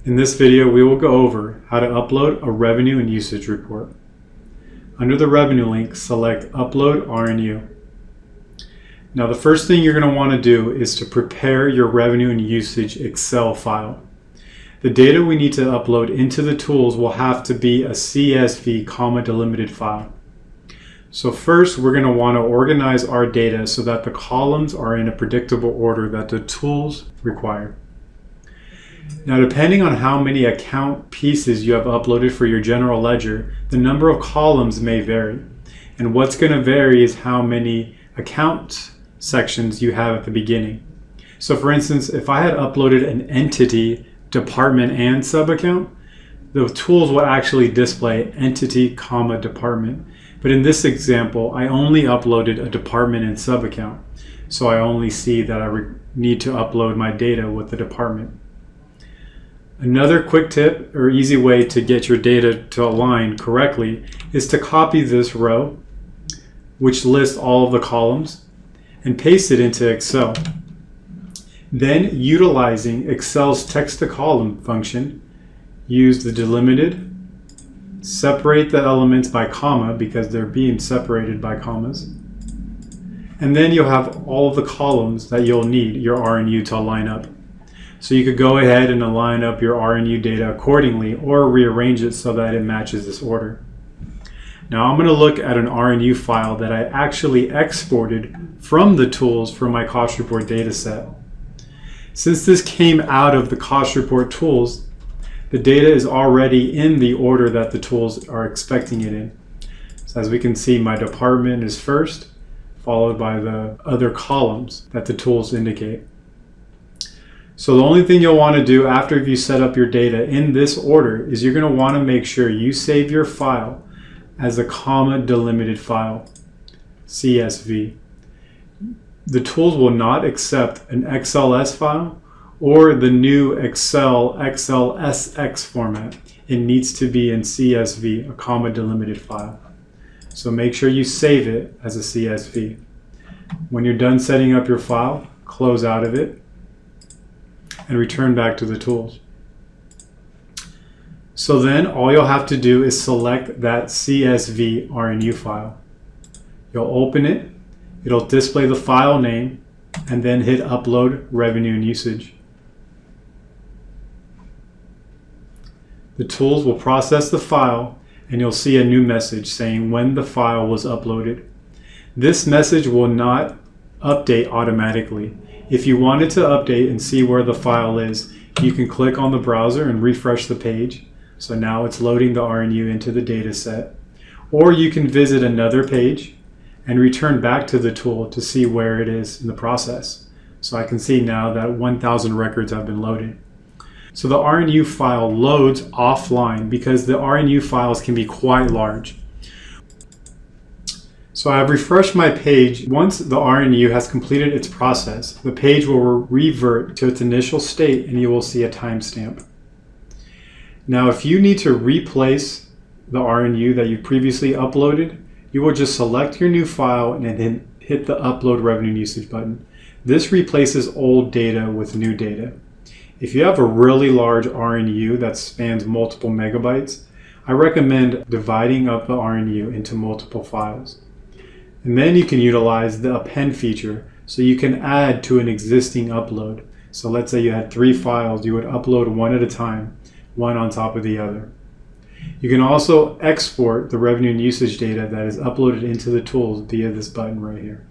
In this video, we will go over how to upload a revenue and usage report. Under the revenue link, select Upload RNU. Now the first thing you're going to want to do is to prepare your revenue and usage Excel file. The data we need to upload into the tools will have to be a CSV, delimited file. So first, we're going to want to organize our data so that the columns are in a predictable order that the tools require. Now, depending on how many account pieces you have uploaded for your general ledger, the number of columns may vary. And what's going to vary is how many account sections you have at the beginning. So for instance, if I had uploaded an entity, department, and sub-account, the tools will actually display entity, department. But in this example, I only uploaded a department and sub-account. So I only see that I need to upload my data with the department. Another quick tip or easy way to get your data to align correctly is to copy this row, which lists all of the columns, and paste it into Excel. Then, utilizing Excel's text-to-column function, use the delimited, separate the elements by comma because they're being separated by commas, and then you'll have all of the columns that you'll need your RNU to line up. So you could go ahead and align up your RNU data accordingly or rearrange it so that it matches this order. Now I'm going to look at an RNU file that I actually exported from the tools for my cost report data set. Since this came out of the cost report tools, the data is already in the order that the tools are expecting it in. So as we can see, my department is first, followed by the other columns that the tools indicate. So the only thing you'll want to do after you set up your data in this order is you're going to want to make sure you save your file as a delimited file, CSV. The tools will not accept an XLS file or the new Excel XLSX format. It needs to be in CSV, a delimited file. So make sure you save it as a CSV. When you're done setting up your file, close out of it and return back to the tools. So then all you'll have to do is select that CSV RNU file. You'll open it, it'll display the file name, and then hit Upload Revenue and Usage. The tools will process the file and you'll see a new message saying when the file was uploaded. This message will not update automatically. If you wanted to update and see where the file is, you can click on the browser and refresh the page. So now it's loading the RNU into the data set. Or you can visit another page and return back to the tool to see where it is in the process. So I can see now that 1,000 records have been loaded. So the RNU file loads offline because the RNU files can be quite large. So I've refreshed my page. Once the RNU has completed its process, the page will revert to its initial state and you will see a timestamp. Now if you need to replace the RNU that you previously uploaded, you will just select your new file and then hit the Upload Revenue and Usage button. This replaces old data with new data. If you have a really large RNU that spans multiple megabytes, I recommend dividing up the RNU into multiple files. And then you can utilize the append feature so you can add to an existing upload. So let's say you had 3 files, you would upload one at a time, one on top of the other. You can also export the revenue and usage data that is uploaded into the tools via this button right here.